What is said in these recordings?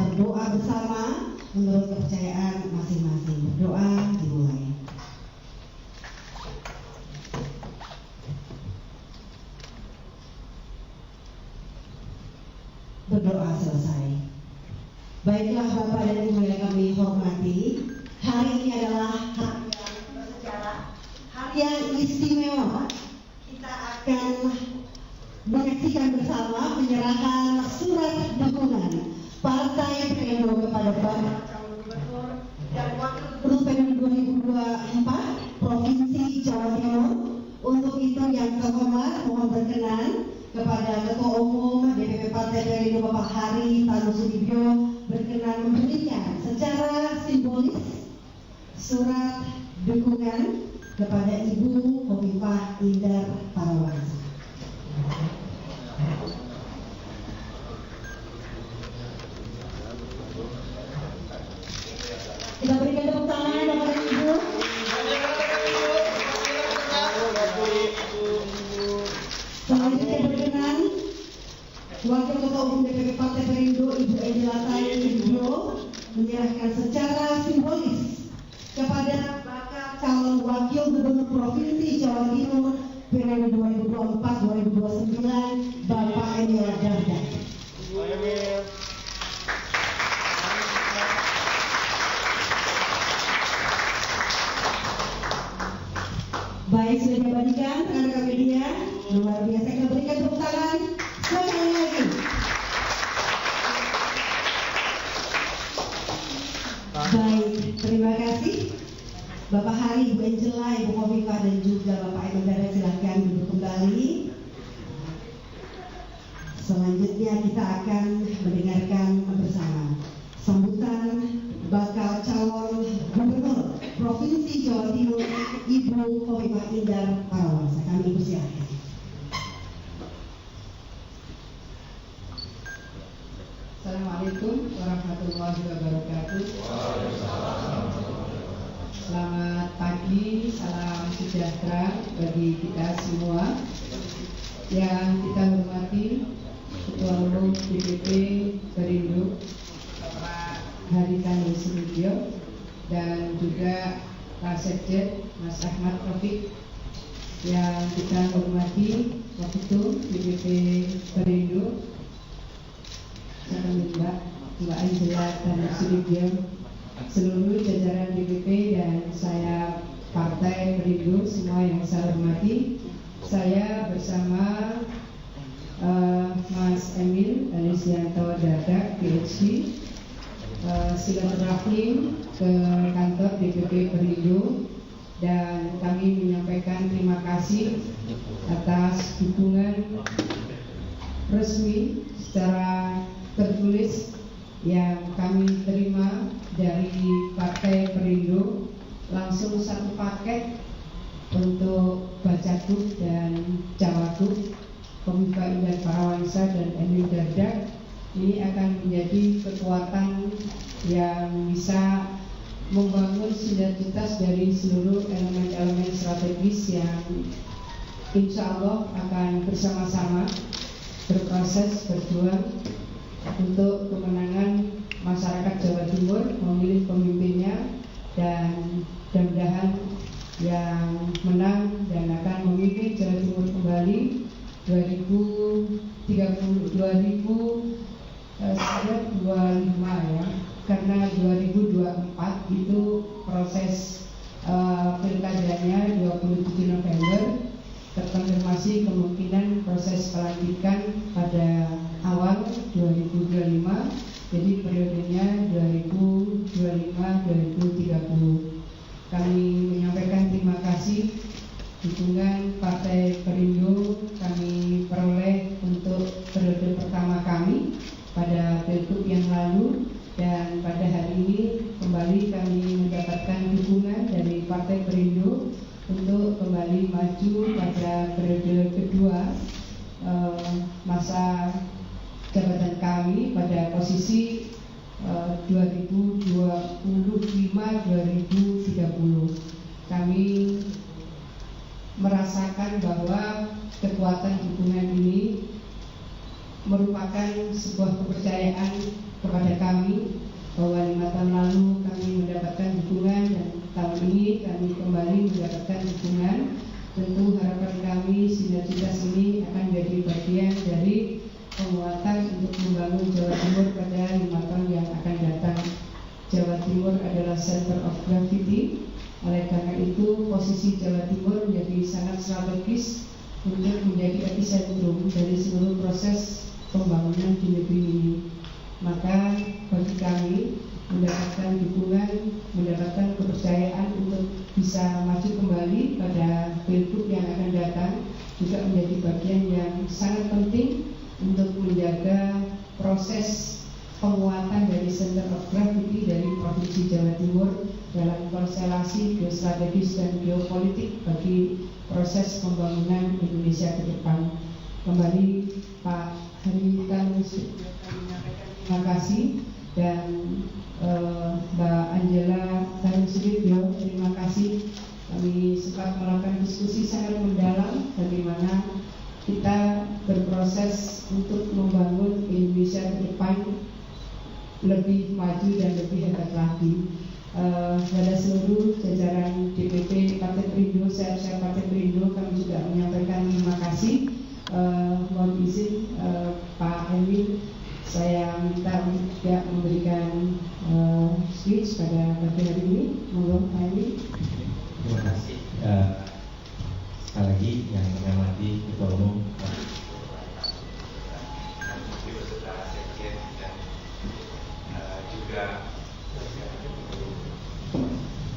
berdoa bersama menurut kepercayaan masing-masing. Berdoa dimulai. Berdoa selesai. Baiklah Bapak dan Ibu yang kami hormati, hari ini adalah hari yang bersejarah, hari yang istimewa. Kita akan menyaksikan bersama penyerahan surat dukungan Partai Perindo kepada Bapak Calon Gubernur dan Wakil Gubernur periode 2024 Provinsi Jawa Timur. Untuk itu yang terhormat mohon berkenan kepada Ketua Umum DPP Partai Perindo Bapak Hari Tanu Sudibyo berkenan memberikan secara simbolis surat dukungan kepada Ibu Khofifah Indar Parawansa. Kita berikan tepuk tangan kepada Ibu. Selanjutnya berkenan Wakil Ketua Umum DPP Partai Perindo Ibu Edilata Sudibyo menyerahkan secara simbolis kepada bakal calon Wakil Gubernur Provinsi Jawa Timur periode 2024-2029 Bapak Emil Dardak. Baik, sudah diabadikan rekan-rekan media, luar biasa. Kita berikan tepuk tangan sekali lagi. Baik, terima kasih Bapak Hari, Ibu Angela, Ibu Khofifah dan juga Bapak Emil Dardak, silahkan duduk kembali. Selanjutnya kita akan mendengarkan bersama sambutan bakal calon Gubernur Provinsi Jawa Timur Ibu Khofifah Indar Parawansa. Kami persilakan. Assalamualaikum warahmatullahi wabarakatuh. Selamat pagi, salam sejahtera bagi kita semua. Yang kita hormati Ketua Umum DPP Perindo Bapak Hari Tanu Sudibyo dan juga Pak Sekjen Mas Ahmad Taufik. Yang kita hormati Waketum DPP Perindo Mbak Angela Tanu Sudibyo, seluruh jajaran DPP dan saya Partai Perindo semua yang saya hormati. Saya bersama Mas Emil Dardak PhD silaturahim ke kantor DPP Perindo dan kami menyampaikan terima kasih atas dukungan resmi secara tertulis yang kami terima dari Partai Perindo, langsung satu paket untuk Bacagub dan Cawagup Khofifah Indar Parawansa dan Emil Dardak. Ini akan menjadi kekuatan yang bisa membangun sinergitas dari seluruh elemen-elemen strategis yang insya Allah akan bersama-sama berproses berjuang untuk kemenangan masyarakat Jawa Timur memilih pemimpinnya dan mudah-mudahan yang menang dan akan memimpin Jawa Timur kembali 2025 ya, karena 2024 itu proses pilkadanya 27 November, terkonfirmasi kemungkinan proses pelantikan pada awal 2025, jadi periodenya 2025-2030. Kami menyampaikan terima kasih dukungan Partai Perindo kami peroleh untuk periode pertama kami pada pilgub yang lalu, dan pada hari ini kembali kami mendapatkan dukungan dari Partai Perindo untuk kembali maju pada periode kedua masa jabatan kami pada posisi 2025-2030. Kami merasakan bahwa kekuatan dukungan ini merupakan sebuah kepercayaan kepada kami bahwa 5 tahun lalu kami mendapatkan dukungan dan tahun ini kami kembali mendapatkan dukungan. Tentu harapan kami sinergitas ini akan menjadi bagian dari penguatan untuk membangun Jawa Timur pada 5 tahun yang akan datang. Jawa Timur adalah center of gravity. Oleh karena itu posisi Jawa Timur menjadi sangat strategis untuk menjadi epicentrum dari seluruh proses pembangunan di negeri ini. Maka bagi kami mendapatkan dukungan, mendapatkan kepercayaan untuk bisa maju kembali pada pilgub yang akan datang juga menjadi bagian yang sangat penting untuk menjaga proses penguatan dari center of gravity dari Provinsi Jawa Timur dalam konstelasi geostrategis dan geopolitik bagi proses pembangunan Indonesia ke depan. Kembali Pak Hari kami menyampaikan terima kasih dan Mbak Angela Tarusudibyo, terima kasih. Kami sempat melakukan diskusi sangat mendalam bagaimana kita berproses untuk membangun Indonesia ke depan lebih maju dan lebih hebat lagi. Pada seluruh jajaran DPP Partai Perindo, saya Partai Perindo, kami juga menyampaikan terima kasih. Mohon izin Pak Emil, saya minta untuk juga memberikan speech pada pagi hari ini. Monggo Pak Emil. Terima kasih. Sekali lagi yang saya hormati Ketua Umum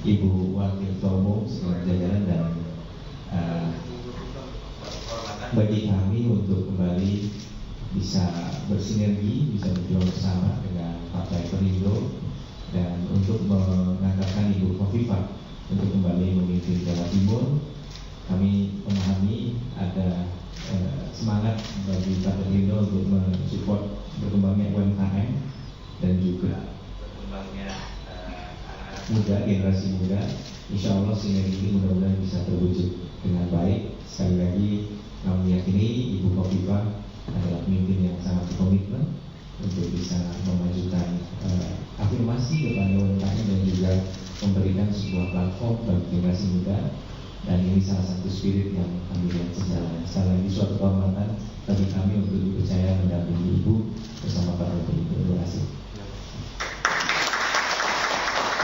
Ibu Wakil Ketua Umum seluruh jajaran dan bagi kami untuk kembali bisa bersinergi, bisa berjuang bersama dengan Partai Perindo dan untuk mengangkatkan Ibu Khofifah untuk kembali memimpin Jawa Timur. Kami memahami ada semangat bagi Partai Perindo untuk mensupport berkembangnya UMKM dan juga berkembangnya anak-anak muda, generasi muda. Insya Allah sinergi ini mudah-mudahan bisa terwujud dengan baik. Sekali lagi kami meyakini Ibu Khofifah adalah pemimpin yang sangat berkomitmen untuk bisa memajukan afirmasi kepada UMKM dan juga memberikan sebuah platform bagi generasi muda, dan ini salah satu spirit yang kami lihat sejalan. Sekali lagi suatu kehormatan bagi kami untuk dipercaya mendampingi Ibu bersama para Perindo. Terima kasih.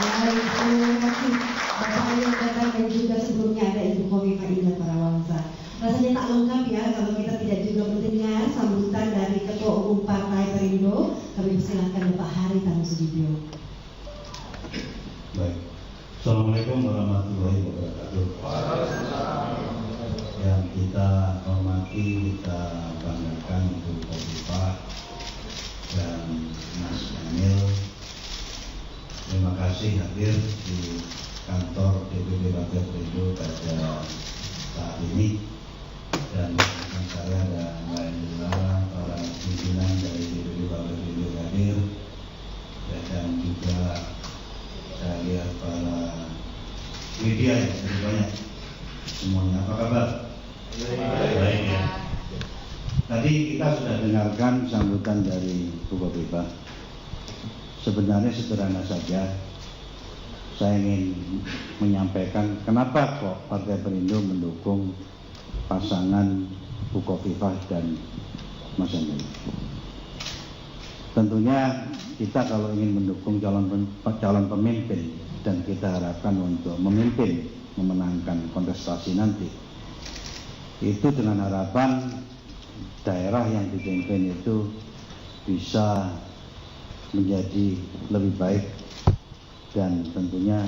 Baik, terima kasih Bapak yang datang dan juga sebelumnya ada Ibu Khofifah Indar Parawansa. Rasanya tak lengkap ya kalau kita tidak juga mendengar sambutan dari Ketua Umum Partai Perindo. Kami persilahkan Bapak Hari Tarusudibyo. Baik, Assalamualaikum warahmatullahi wabarakatuh. Yang kita hormati, kita banggakan Ibu Khofifah dan Mas Emil. Terima kasih hadir di kantor DPP Partai Perindo pada saat ini. Dan dengan saya dan Mbak Angela, para pimpinan dari DPP Partai Perindo hadir, dan juga saya lihat para media yang lebih banyak semuanya. Apa kabar? Baik ya. Tadi kita sudah dengarkan sambutan dari Bu Khofifah. Sebenarnya sederhana saja. Saya ingin menyampaikan kenapa kok Partai Perindo mendukung pasangan Bu Khofifah dan Mas Emil. Tentunya kita kalau ingin mendukung calon pemimpin dan kita harapkan untuk memimpin, memenangkan kontestasi nanti, itu dengan harapan daerah yang dipimpin itu bisa menjadi lebih baik dan tentunya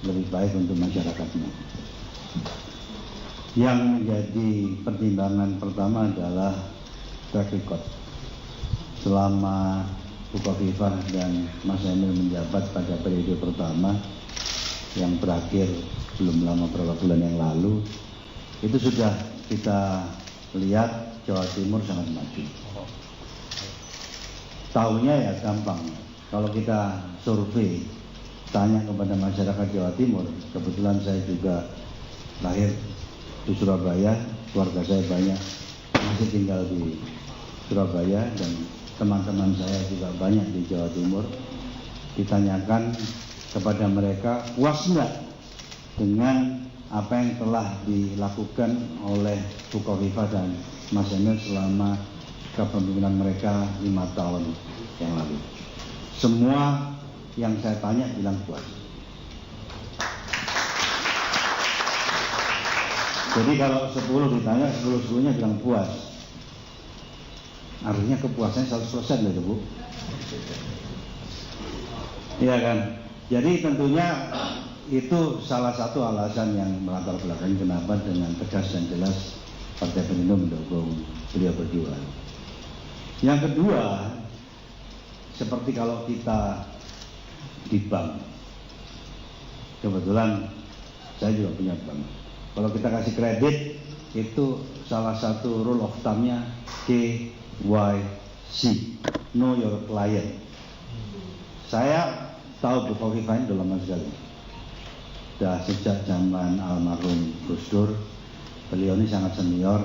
lebih baik untuk masyarakatnya. Yang menjadi pertimbangan pertama adalah track record. Selama Bu Khofifah dan Mas Emil menjabat pada periode pertama yang berakhir belum lama beberapa bulan yang lalu, itu sudah kita lihat Jawa Timur sangat maju. Tahunya ya gampang. Kalau kita survei, tanya kepada masyarakat Jawa Timur, kebetulan saya juga lahir di Surabaya, keluarga saya banyak masih tinggal di Surabaya, dan teman-teman saya juga banyak di Jawa Timur, ditanyakan kepada mereka puas nggak dengan apa yang telah dilakukan oleh Bukovifa dan Mas Emil selama kepemimpinan mereka 5 tahun yang lalu. Semua yang saya tanya bilang puas. Jadi kalau 10 ditanya, 10-10-nya bilang puas. Artinya kepuasannya 100% loh, Bu. Iya kan? Jadi tentunya itu salah satu alasan yang melatar belakangi kenapa dengan tegas dan jelas Partai Perindo mendukung beliau berdua. Yang kedua, seperti kalau kita di bank, kebetulan saya juga punya bank. Kalau kita kasih kredit, itu salah satu rule of thumb-nya KYC, Know Your Client. Saya tahu Bukovifa ini udah lama sekali. Sudah sejak zaman almarhum Gus Dur. Beliau ini sangat senior.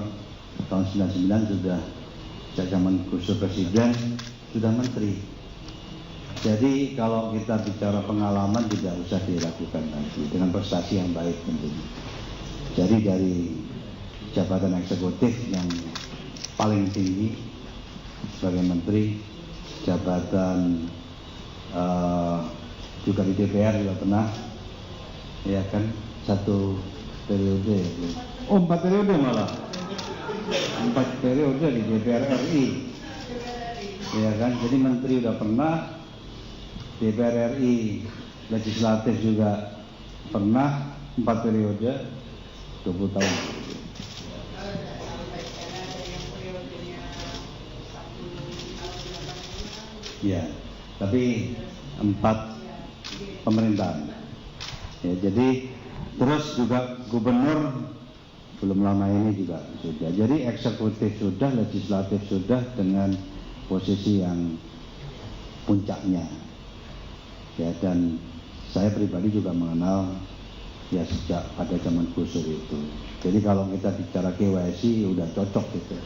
Tahun 99 sudah, sejak zaman Gus Dur presiden, sudah menteri. Jadi kalau kita bicara pengalaman tidak usah diragukan lagi, dengan prestasi yang baik tentunya. Jadi dari jabatan eksekutif yang paling tinggi sebagai menteri, jabatan juga di DPR juga pernah, ya kan, 1 periode, 4 periode malah, 4 periode di DPR RI, ya kan. Jadi menteri udah pernah, DPR RI legislatif juga pernah 4 periode, 20 tahun. Ya, tapi 4 pemerintahan. Ya, jadi terus juga gubernur belum lama ini juga sudah. Jadi eksekutif sudah, legislatif sudah dengan posisi yang puncaknya. Ya, dan saya pribadi juga mengenal ya sejak pada zaman Gus Dur itu. Jadi kalau kita bicara KYC udah cocok gitu,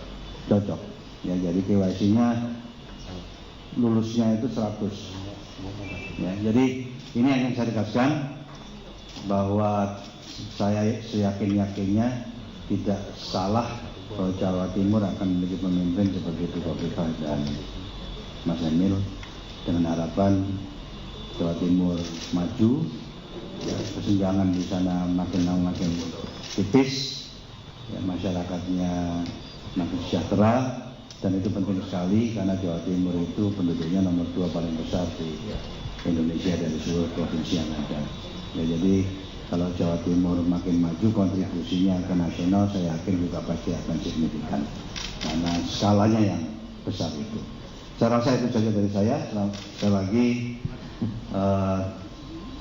cocok. Ya, jadi KYC-nya lulusnya itu 100. Ya, jadi ini yang saya tegaskan bahwa saya seyakin-yakinnya tidak salah kalau Jawa Timur akan memiliki pemimpin seperti Bukovifa dan Mas Emil, dengan harapan Jawa Timur maju, ya, kesenjangan di sana makin lama makin tipis, ya, masyarakatnya makin sejahtera. Dan itu penting sekali karena Jawa Timur itu penduduknya nomor 2 paling besar di Indonesia dari seluruh provinsi yang ada. Ya, jadi kalau Jawa Timur makin maju, kontribusinya ke nasional saya yakin juga pasti akan signifikan karena skalanya yang besar itu. Saya rasa itu saja dari saya. Sekali lagi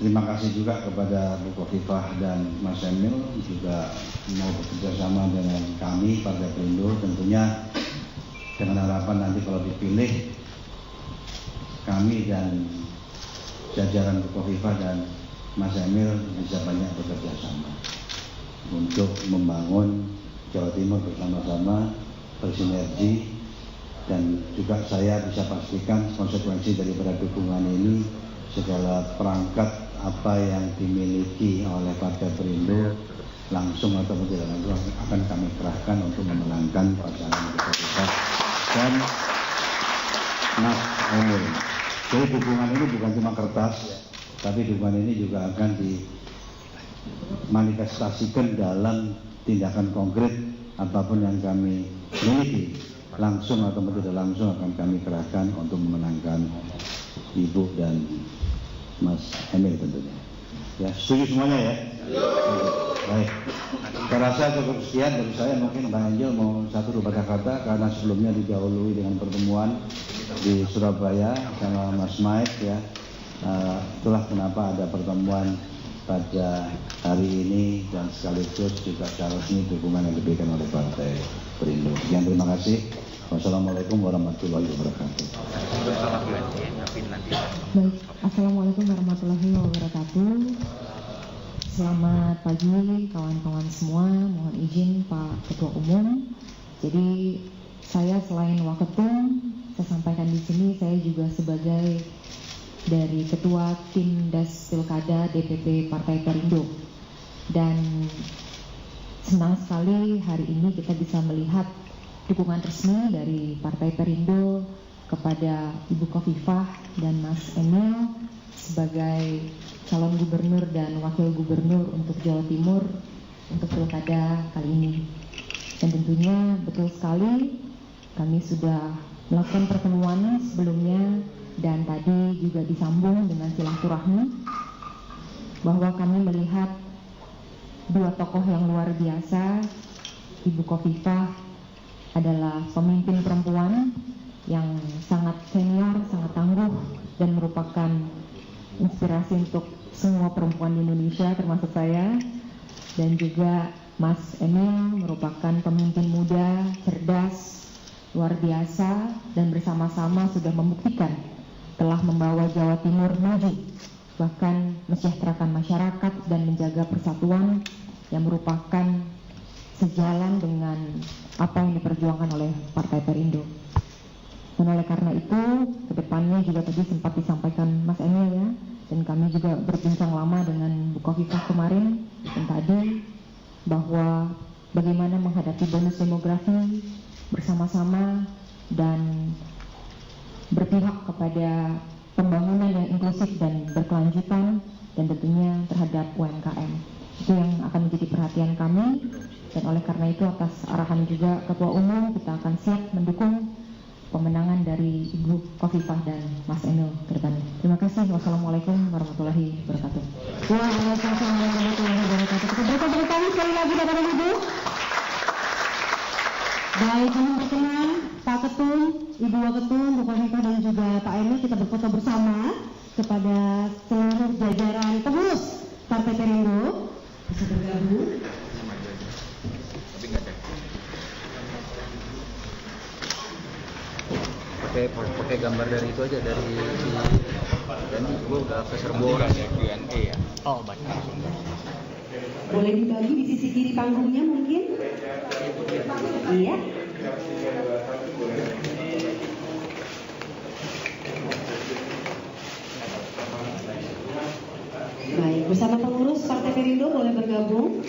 terima kasih juga kepada Bukovifa dan Mas Emil juga mau bekerja sama dengan kami Partai Perindo, tentunya dengan harapan nanti kalau dipilih kami dan jajaran Bukovifa dan Mas Emil bisa banyak bekerja sama untuk membangun Jawa Timur bersama-sama, bersinergi, dan juga saya bisa pastikan konsekuensi daripada dukungan ini segala perangkat apa yang dimiliki oleh Partai Perindo langsung atau tidak langsung akan kami kerahkan untuk memenangkan pasangan Bukovifa dan Mas Emil. Jadi dukungan ini bukan cuma kertas, tapi dukungan ini juga akan dimanifestasikan dalam tindakan konkret apapun yang kami miliki, langsung atau tidak langsung akan kami kerahkan untuk memenangkan Ibu dan Mas Emil tentunya. Ya, setuju semuanya ya? Baik. Saya rasa cukup sekian dari saya. Mungkin Bang Angel mau 1-2 kata karena sebelumnya didahului dengan pertemuan di Surabaya sama Mas Mike ya. Itulah kenapa ada pertemuan pada hari ini dan sekaligus juga secara resmi dukungan yang diberikan oleh Partai Perindo. Sekian, terima kasih. Wassalamualaikum warahmatullahi wabarakatuh. Baik, assalamualaikum warahmatullahi wabarakatuh. Selamat pagi kawan-kawan semua. Mohon izin Pak Ketua Umum. Jadi saya selain Waketum, saya sampaikan di sini, saya juga sebagai dari Ketua Tim Das Pilkada DPP Partai Perindo. Dan senang sekali hari ini kita bisa melihat dukungan resmi dari Partai Perindo kepada Ibu Khofifah dan Mas Emil sebagai calon gubernur dan wakil gubernur untuk Jawa Timur untuk pilkada kali ini. Dan tentunya betul sekali kami sudah melakukan pertemuan sebelumnya dan tadi juga disambung dengan silaturahmi bahwa kami melihat dua tokoh yang luar biasa. Ibu Khofifah adalah pemimpin perempuan yang sangat senior, sangat tangguh dan merupakan inspirasi untuk semua perempuan di Indonesia termasuk saya. Dan juga Mas Emil merupakan pemimpin muda, cerdas, luar biasa dan bersama-sama sudah membuktikan telah membawa Jawa Timur maju, bahkan mensejahterakan masyarakat dan menjaga persatuan yang merupakan sejalan dengan apa yang diperjuangkan oleh Partai Perindo. Dan oleh karena itu, kedepannya juga tadi sempat disampaikan Mas Emil ya, dan kami juga berbincang lama dengan Bu Khofifah kemarin dan tadi bahwa bagaimana menghadapi bonus demografi bersama-sama dan berpihak kepada pembangunan yang inklusif dan berkelanjutan dan tentunya terhadap UMKM. Itu yang akan menjadi perhatian kami, dan oleh karena itu atas arahan juga Ketua Umum kita akan siap mendukung pemenangan dari Ibu Khofifah dan Mas Emil ke depan. Terima kasih. Wassalamualaikum warahmatullahi wabarakatuh. Waalaikumsalam warahmatullahi wabarakatuh. Kita berikan tepuk tangan sekali lagi kepada Ibu. Baik, kami berkenan Pak Ketum, Ibu Waketum, Bu Khofifah dan juga Pak Emil kita berfoto bersama kepada seluruh jajaran pengurus Partai Perindo bisa bergabung. Pakai gambar dari itu aja, dari dan gue udah ke serbu orang ya. Oh baik. Boleh dibagi di sisi kiri panggungnya mungkin? Iya. Baik, bersama pengurus Partai Perindo boleh bergabung?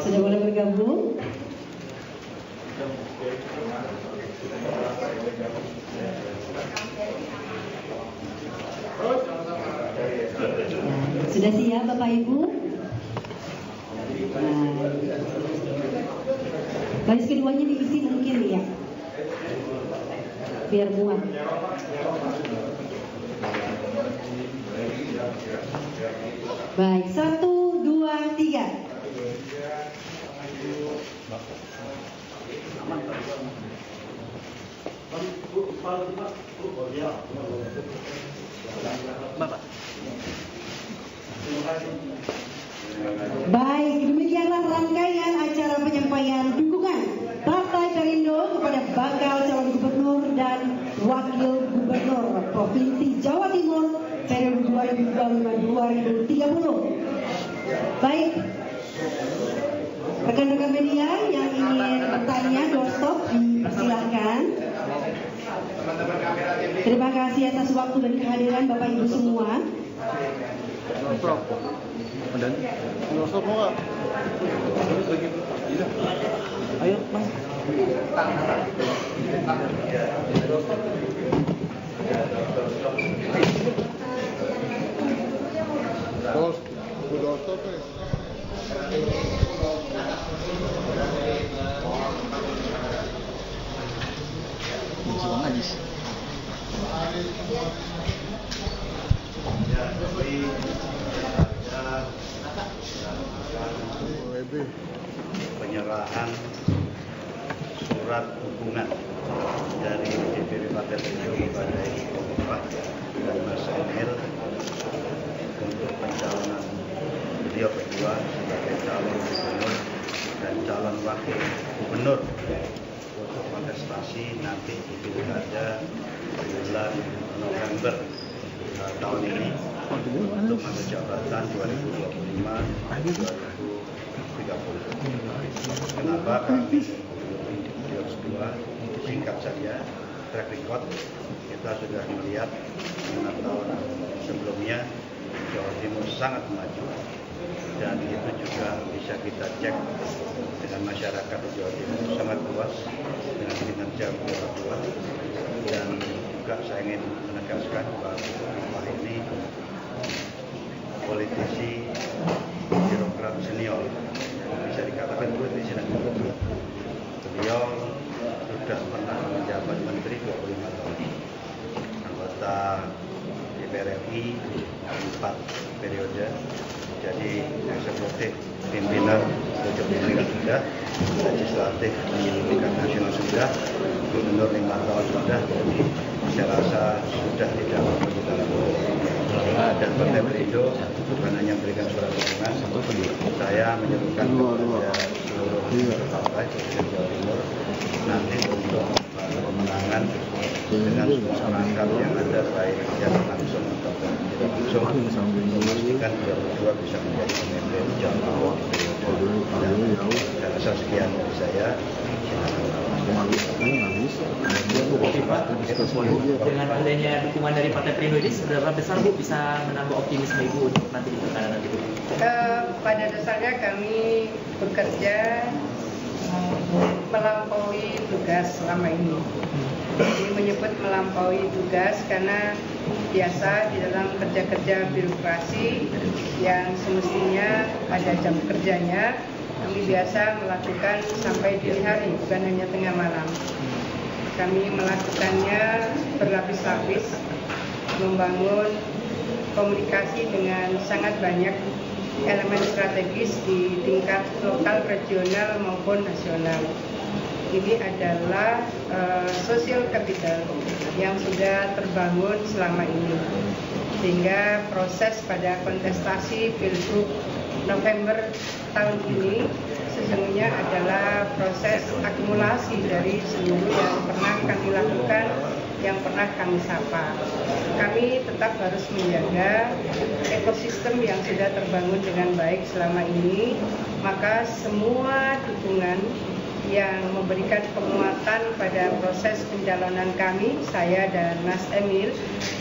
Sudah boleh bergabung? Sudah siap Bapak Ibu? Baris keduanya diisi mungkin ya, biar muat. Baik, 1, 2, 3. Bapak. Baik, demikianlah rangkaian acara penyampaian dukungan Partai Perindo kepada bakal calon gubernur dan wakil gubernur Provinsi Jawa Timur periode 2025-2030. Baik, rekan-rekan media yang ingin bertanya doorstop dipersilahkan. Terima kasih atas waktu dan kehadiran Bapak Ibu semua. Dan ayo Bang. Bos, udah stop ya. Penyerahan surat dukungan dari DPP Partai Perindo kepada Ibu Khofifah dan Mas Emil untuk pencalonan beliau berdua sebagai calon gubernur dan calon wakil gubernur untuk kontestasi nanti di pilkada bulan November tahun ini untuk masa jabatan 2025-2030. Kenapa kami beliau berdua? singkat saja, track record kita sudah melihat 5 tahun sebelumnya Jawa Timur sangat maju, dan itu juga bisa kita cek dengan masyarakat di Jawa Timur sangat luas dengan kinerja beliau, dan juga saya ingin menegaskan bahwa ini politisi birokrat senior, bisa dikatakan politisi senior. Beliau sudah pernah menjabat menteri 25 tahun, anggota DPR RI 4 periode, jadi eksekutif pimpinan pucuk pimpinan sudah, legislatif tingkat nasional sudah, gubernur 5 tahun sudah, jadi saya rasa sudah tidak perlu kita lakukan. Dan Partai Perindo bukan hanya memberikan surat dukungan, saya menyerukan kepada seluruh partai di Jawa Timur nanti untuk pemenangan dengan semua perangkat yang ada, baik yang langsung ataupun tidak langsung, memastikan beliau berdua bisa menjadi pemimpin Jawa Timur. Dan saya rasa sekian dari saya. Dengan adanya dukungan dari Partai Perindo ini, seberapa besar Bu bisa menambah optimisme Ibu untuk nanti di pilkada nanti? Pada dasarnya kami bekerja melampaui tugas selama ini. Ini menyebut melampaui tugas karena biasa di dalam kerja-kerja birokrasi yang semestinya ada jam kerjanya, kami biasa melakukan sampai dini hari, bukan hanya tengah malam. Kami melakukannya berlapis-lapis, membangun komunikasi dengan sangat banyak elemen strategis di tingkat lokal, regional maupun nasional. Ini adalah social capital yang sudah terbangun selama ini, sehingga proses pada kontestasi Pilgub November tahun ini sesungguhnya adalah proses akumulasi dari seluruh yang pernah kami lakukan, yang pernah kami sapa. Kami tetap harus menjaga ekosistem yang sudah terbangun dengan baik selama ini, maka semua dukungan yang memberikan penguatan pada proses pencalonan kami, saya dan Mas Emil,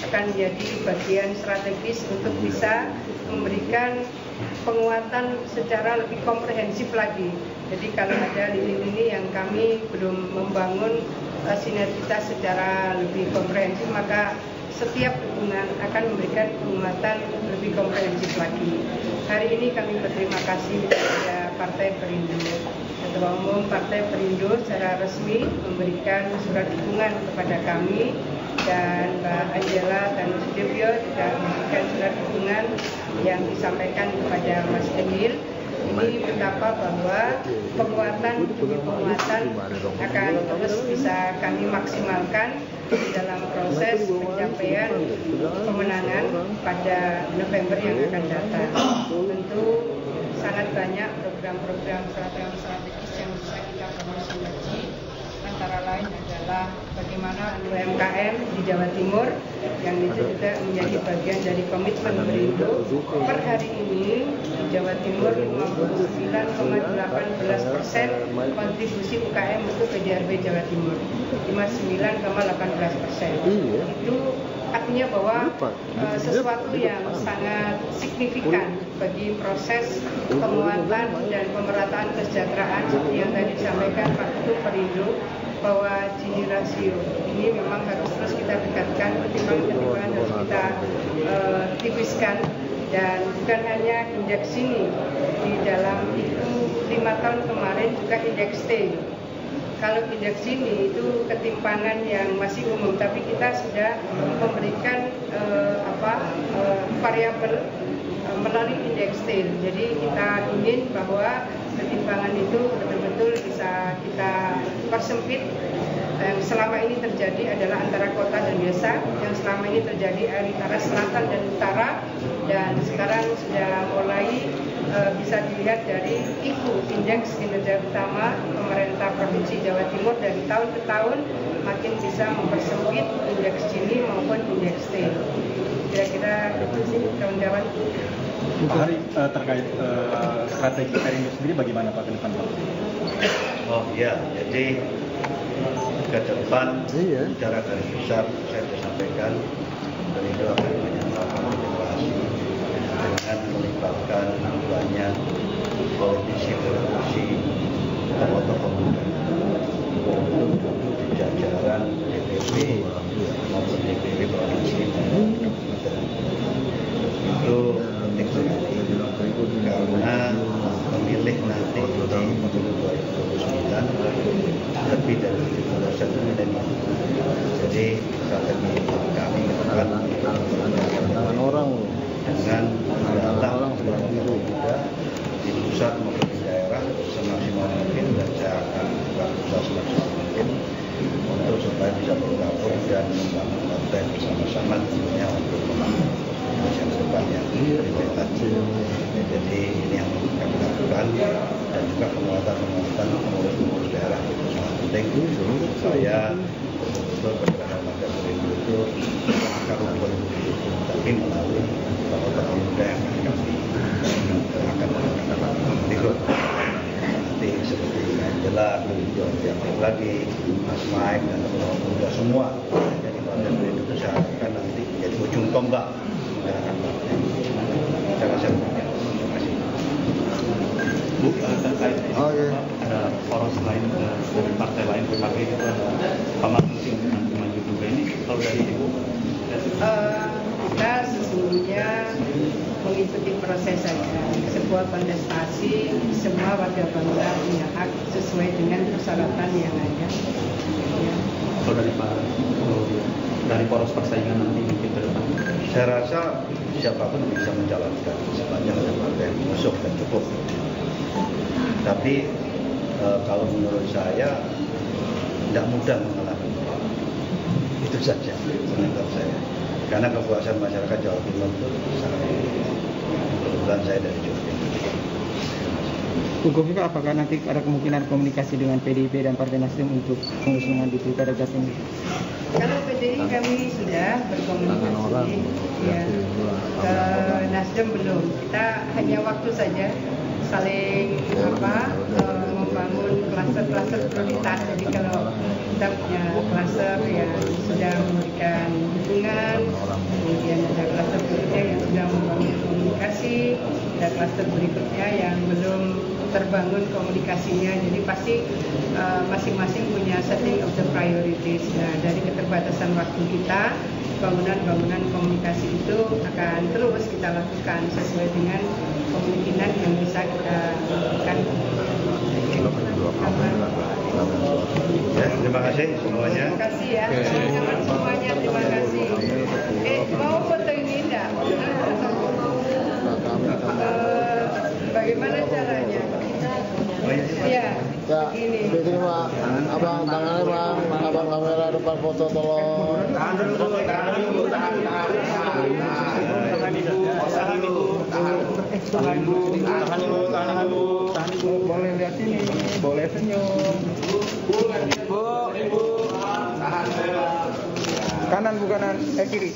akan menjadi bagian strategis untuk bisa memberikan penguatan secara lebih komprehensif lagi. Jadi kalau ada lini-lini yang kami belum membangun sinergitas secara lebih komprehensif, maka setiap dukungan akan memberikan penguatan lebih komprehensif lagi. Hari ini kami berterima kasih kepada Partai Perindo. Ketua Umum Partai Perindo secara resmi memberikan surat dukungan kepada kami, dan Mbak Angela Tanusudibyo juga memberikan surat dukungan yang disampaikan kepada Mas Emil. Ini betapa bahwa penguatan demi penguatan akan terus bisa kami maksimalkan di dalam proses pencapaian pemenangan pada November yang akan datang. Tentu sangat banyak program-program strategis yang bisa kita promosi lagi. Antara lain adalah bagaimana UMKM di Jawa Timur, yang itu juga menjadi bagian dari komitmen Perindo. Per hari ini di Jawa Timur 59,18% kontribusi UKM untuk PDRB Jawa Timur, 59,18%. Itu artinya bahwa sesuatu yang sangat signifikan bagi proses penguatan dan pemerataan kesejahteraan seperti yang tadi disampaikan Pak Ketua Perindo, bahwa Gini rasio ini memang harus terus kita tingkatkan, pertimbangan harus kita tipiskan, dan bukan hanya indeks Gini, di dalam itu 5 tahun kemarin juga indeks T. Kalau indeks Gini itu ketimpangan yang masih umum, tapi kita sudah memberikan variabel melalui indeks T. Jadi kita ingin bahwa ketimpangan itu betul-betul bisa kita persempit. Yang selama ini terjadi adalah antara kota dan desa, yang selama ini terjadi antara selatan dan utara, dan sekarang sudah mulai bisa dilihat dari IKU, Indeks Kinerja Utama Pemerintah Provinsi Jawa Timur, dari tahun ke tahun makin bisa mempersempit indeks Gini maupun indeks T. Kira-kira itu sih kawan-kawan. Pak Hari, terkait strategi Perindo sendiri bagaimana Pak ke depan Pak? Oh iya, jadi ke depan secara garis besar saya sudah sampaikan Perindo akan menyatakan demokrasi dengan melibatkan banyak politisi tokoh-tokoh muda untuk duduk di jajaran DPP maupun DPP provinsi itu penting sekali karena pemilih nanti di pemilu 2029 lebih dari 70% milenial. Jadi strategi kami ke depan dengan orang dengan dalam muda di pusat maupun di daerah semaksimal mungkin, dan saya akan berusaha semaksimal mungkin untuk supaya bisa bergabung dan membangun partai bersama-sama tentunya untuk membangun Indonesia ke depannya. Jadi ini yang kami lakukan, dan juga penguatan pengurus daerah itu sangat penting supaya betul-betul pergerakan Partai Perindo itu akan didukung, tapi melalui tokoh-tokoh muda yang akan berikut. Nanti seperti Angela, yang lagi Mas Mike dan tokoh muda semua jadi Partai Perindo itu saya harapkan nanti jadi ujung tombak menggerakkan partai. Terima kasih. Bu, terkait ada poros lain dari partai lain, PKB itu ada Pak Martus yang nanti maju juga, ini kalau dari Ibu? Kita sesungguhnya mengikuti proses saja. Sebuah kontestasi, semua warga bangsa punya hak sesuai dengan persyaratan yang ada. Ya. Kalau dari poros persaingan nanti mungkin ke depan? Saya rasa siapapun bisa mencalonkan sepanjang ada partai yang masuk dan cukup. Tapi kalau menurut saya tidak mudah mengalami itu saja komentar saya. Karena kepuasan masyarakat Jawa Timur itu sangat tinggi. Kebetulan saya dari Jawa Timur. Bu Kofifa, apakah nanti ada kemungkinan komunikasi dengan PDIP dan Partai Nasdem untuk pengusungan di Pilkada Jatim? Kalau PDI kami sudah berkomunikasi, ya, ke Nasdem belum. Kita hanya waktu saja saling membangun klaster-klaster prioritas. Jadi kalau kita punya klaster yang sudah memberikan dukungan, kemudian ada klaster berikutnya yang sudah membangun komunikasi, ada klaster berikutnya yang belum terbangun komunikasinya. Jadi pasti masing-masing punya setting of the priorities. Nah, dari keterbatasan waktu kita, bangunan komunikasi itu akan terus kita lakukan sesuai dengan kemungkinan yang bisa kita lakukan. Ya, terima kasih semuanya. Terima kasih ya, teman-teman semuanya, terima kasih. Mau foto ini enggak? Bagaimana caranya? Iya, ini. Diterima, abang tangannya bang, abang kamera depan foto tolong. Tahan dulu, tahan ibu. Boleh lihat ini, boleh senyum. Ibu, tahan. Kanan bu, kanan, kiri.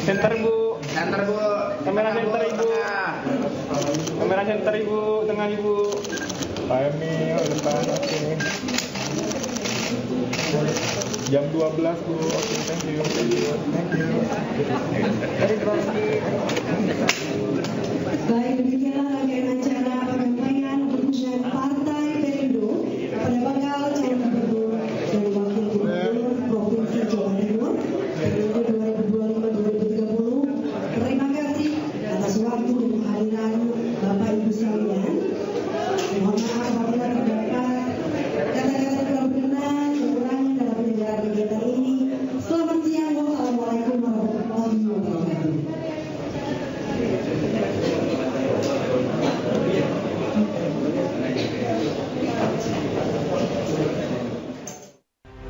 Center bu. Kamera center ibu. Kamera center ibu, tengah ibu. Pak Emil depan, oke. Jam 12 bu, oke, thank you. Baik.